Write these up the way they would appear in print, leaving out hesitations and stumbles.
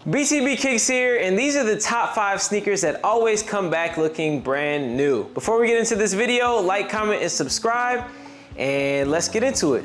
BCB Kicks here, and these are the top 5 sneakers that always come back looking brand new. Before we get into this video, like, comment, and subscribe, and let's get into it.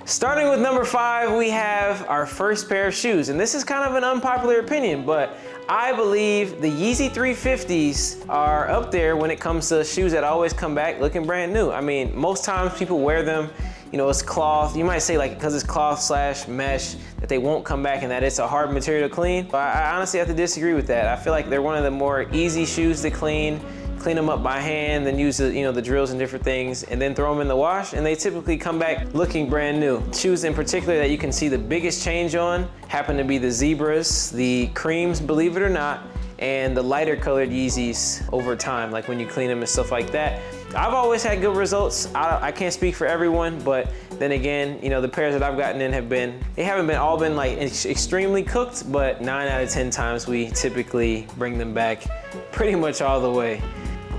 Starting with number 5, we have our first pair of shoes, and this is kind of an unpopular opinion, but I believe the Yeezy 350s are up there when it comes to shoes that always come back looking brand new. I mean, most times people wear them, you know, it's cloth. You might say like because it's cloth slash mesh that they won't come back and that it's a hard material to clean. But I honestly have to disagree with that. I feel like they're one of the more easy shoes to clean them up by hand, then use the, the drills and different things, and then throw them in the wash, and they typically come back looking brand new. Shoes in particular that you can see the biggest change on happen to be the zebras, the creams, believe it or not, and the lighter colored Yeezys over time, like when you clean them and stuff like that. I've always had good results. I can't speak for everyone, but then again, the pairs that I've gotten in they haven't all been like extremely cooked, but 9 out of 10 times we typically bring them back pretty much all the way.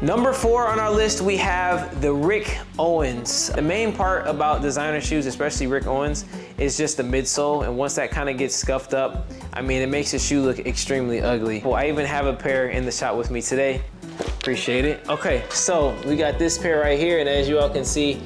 Number 4 on our list, we have the Rick Owens. The main part about designer shoes, especially Rick Owens, is just the midsole. And once that kind of gets scuffed up, I mean, it makes the shoe look extremely ugly. Well, I even have a pair in the shop with me today. Appreciate it. Okay, so we got this pair right here, and as you all can see,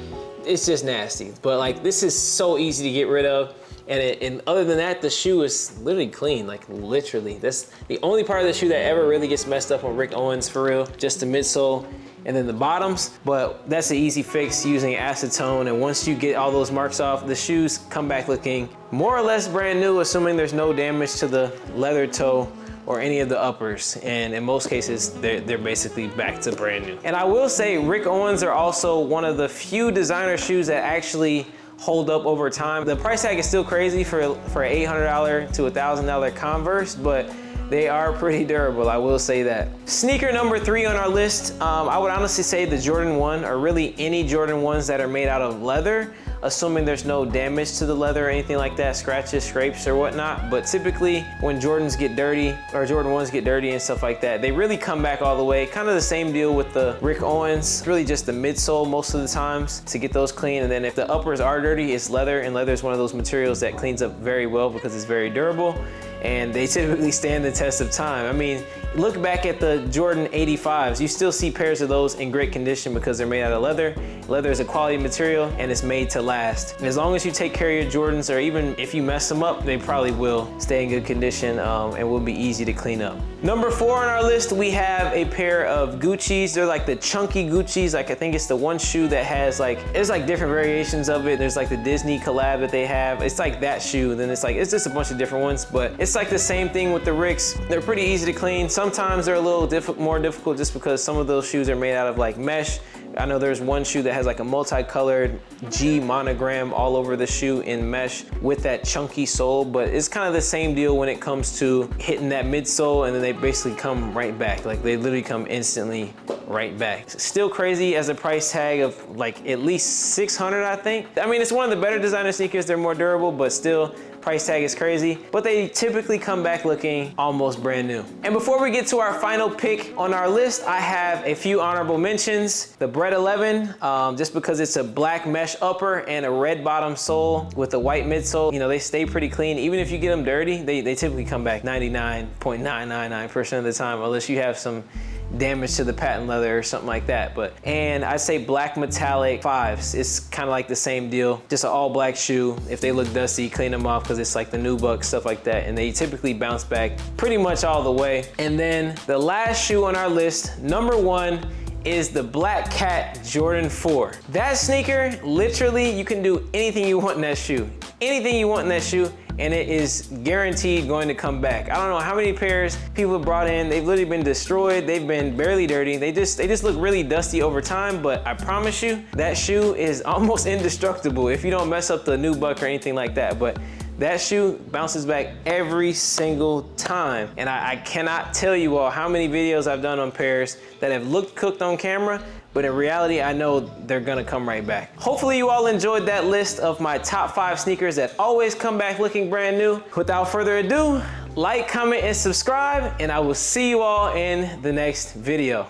it's just nasty. But like, this is so easy to get rid of. And other than that, the shoe is literally clean, like literally. That's the only part of the shoe that ever really gets messed up on Rick Owens, for real, just the midsole and then the bottoms. But that's an easy fix using acetone. And once you get all those marks off, the shoes come back looking more or less brand new, assuming there's no damage to the leather toe or any of the uppers. And in most cases, they're basically back to brand new. And I will say Rick Owens are also one of the few designer shoes that actually hold up over time. The price tag is still crazy for an $800 to $1,000 Converse, but they are pretty durable, I will say that. Sneaker number 3 on our list, I would honestly say the Jordan 1, or really any Jordan 1s that are made out of leather, assuming there's no damage to the leather or anything like that, scratches, scrapes, or whatnot. But typically when Jordans get dirty, or Jordan 1s get dirty and stuff like that, they really come back all the way. Kind of the same deal with the Rick Owens. It's really just the midsole most of the times to get those clean. And then if the uppers are dirty, it's leather, and leather is one of those materials that cleans up very well because it's very durable. And they typically stand the test of time. I mean, look back at the Jordan 85s. You still see pairs of those in great condition because they're made out of leather. Leather is a quality material and it's made to last. As long as you take care of your Jordans, or even if you mess them up, they probably will stay in good condition and will be easy to clean up. Number 4 on our list, we have a pair of Gucci's. They're like the chunky Gucci's. Like, I think it's the one shoe that has there's like different variations of it. There's like the Disney collab that they have. It's like that shoe. Then it's just a bunch of different ones, but it's like the same thing with the Ricks. They're pretty easy to clean. Sometimes they're a little more difficult just because some of those shoes are made out of like mesh. I know there's one shoe that has like a multicolored G monogram all over the shoe in mesh with that chunky sole, but it's kind of the same deal when it comes to hitting that midsole, and then they basically come right back. Like, they literally come instantly right back. Still crazy as a price tag of like at least $600, I think. I mean, it's one of the better designer sneakers. They're more durable, but still, price tag is crazy, but they typically come back looking almost brand new. And before we get to our final pick on our list, I have a few honorable mentions. The Bread 11, just because it's a black mesh upper and a red bottom sole with a white midsole, they stay pretty clean. Even if you get them dirty, they typically come back 99.999% of the time, unless you have some damage to the patent leather or something like that. And I say black metallic 5s. It's kind of like the same deal, just an all black shoe. If they look dusty, clean them off because it's like the nubuck, stuff like that, and they typically bounce back pretty much all the way. And then the last shoe on our list, number 1, is the Black Cat Jordan 4. That sneaker, literally, you can do anything you want in that shoe. Anything you want in that shoe, and it is guaranteed going to come back. I don't know how many pairs people have brought in. They've literally been destroyed. They've been barely dirty. They just look really dusty over time, but I promise you, that shoe is almost indestructible if you don't mess up the nubuck or anything like that. But that shoe bounces back every single time. And I cannot tell you all how many videos I've done on pairs that have looked cooked on camera, but in reality, I know they're gonna come right back. Hopefully you all enjoyed that list of my top 5 sneakers that always come back looking brand new. Without further ado, like, comment, and subscribe, and I will see you all in the next video.